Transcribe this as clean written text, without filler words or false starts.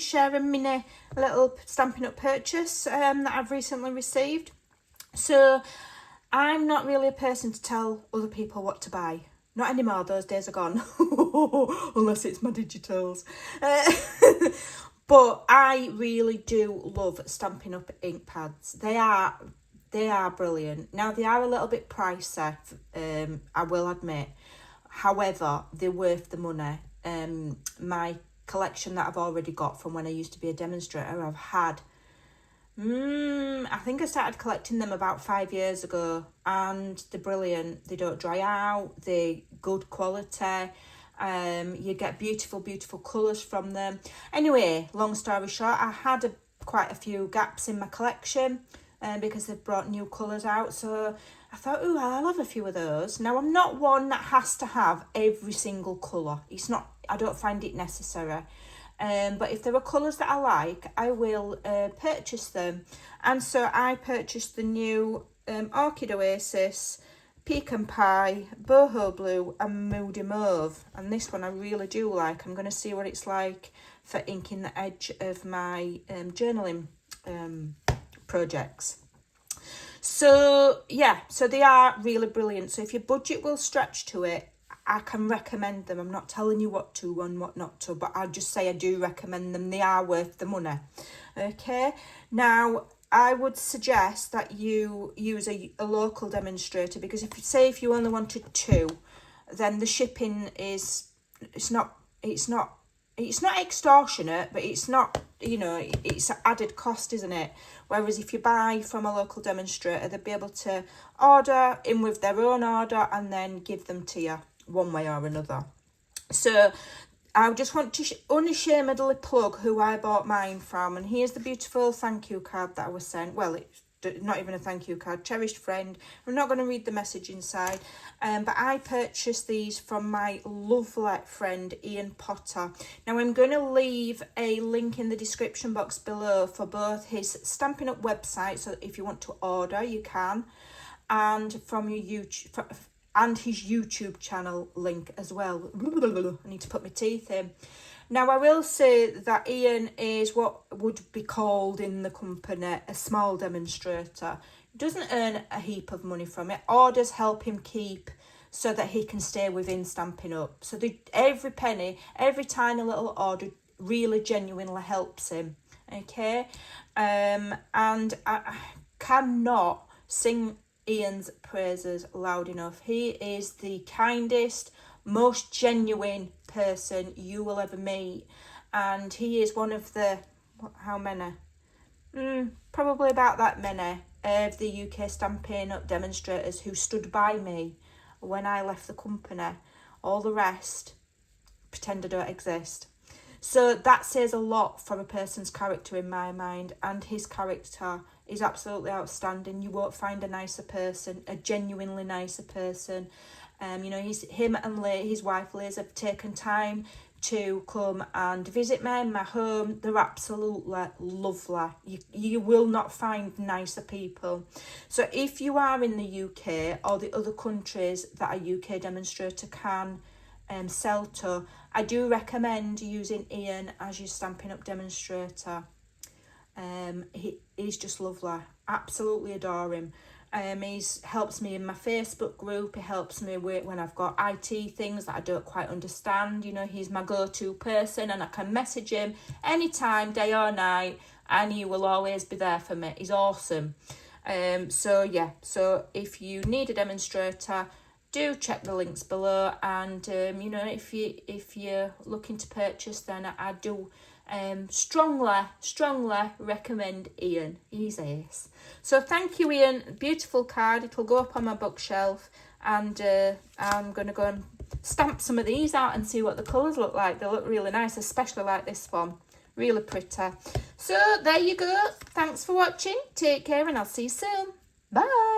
share a mini little Stampin' Up purchase that I've recently received. So I'm not really a person to tell other people what to buy. Not anymore, those days are gone. Unless it's my digitals. But I really do love Stampin' Up ink pads. They are brilliant. Now, they are a little bit pricey, I will admit. However, they're worth the money. My collection that I've already got from when I used to be a demonstrator, I've had, I think I started collecting them about 5 years ago, and they're brilliant. They don't dry out, they're good quality. You get beautiful colours from them. Anyway, long story short, I had quite a few gaps in my collection because they've brought new colours out. So I thought, oh, I'll have a few of those. Now, I'm not one that has to have every single colour. It's not, I don't find it necessary. But if there are colours that I like, I will purchase them. And so I purchased the new Orchid Oasis, Pecan Pie, Boho Blue and Moody Mauve. And this one I really do like. I'm going to see what it's like for inking the edge of my journaling projects. So yeah, so they are really brilliant. So if your budget will stretch to it, I can recommend them. I'm not telling you what to and what not to, but I'll just say I do recommend them. They are worth the money. Okay, now I would suggest that you use a local demonstrator, because if you only wanted 2, then the shipping is, it's not extortionate, but it's not, it's an added cost, isn't it? Whereas if you buy from a local demonstrator, they'll be able to order in with their own order and then give them to you one way or another. So I just want to unashamedly plug who I bought mine from. And here's the beautiful thank you card that I was sent. Well, it's not even a thank you card. Cherished friend. I'm not going to read the message inside. But I purchased these from my lovely friend Ian Potter. Now, I'm going to leave a link in the description box below for both his Stampin' Up website, so if you want to order, you can. And from your YouTube... and his YouTube channel link as well. I need to put my teeth in. Now, I will say that Ian is what would be called in the company a small demonstrator. He doesn't earn a heap of money from it. Orders help him keep so that he can stay within Stampin' Up. So every penny, every tiny little order really genuinely helps him. Okay? And I cannot sing Ian's praises loud enough. He is the kindest, most genuine person you will ever meet, and he is one of the, how many? Probably about that many of the UK Stampin' Up demonstrators who stood by me when I left the company. All the rest pretend I don't exist. So that says a lot for a person's character in my mind, and his character is absolutely outstanding. You won't find a nicer person, a genuinely nicer person. Him and Lee, his wife Liz, have taken time to come and visit me in my home. They're absolutely lovely. You will not find nicer people. So if you are in the UK or the other countries that a UK demonstrator can sell to, I do recommend using Ian as your Stampin' Up demonstrator. He's just lovely. Absolutely adore him. He helps me in my Facebook group. He helps me when I've got IT things that I don't quite understand. He's my go-to person, and I can message him anytime, day or night, and he will always be there for me. He's awesome. So if you need a demonstrator, do check the links below. And if you're looking to purchase, then I do strongly recommend Ian. He's ace. So thank you, Ian. Beautiful card. It'll go up on my bookshelf, and I'm going to go and stamp some of these out and see what the colours look like. They look really nice, especially like this one. Really pretty. So there you go. Thanks for watching. Take care, and I'll see you soon. Bye.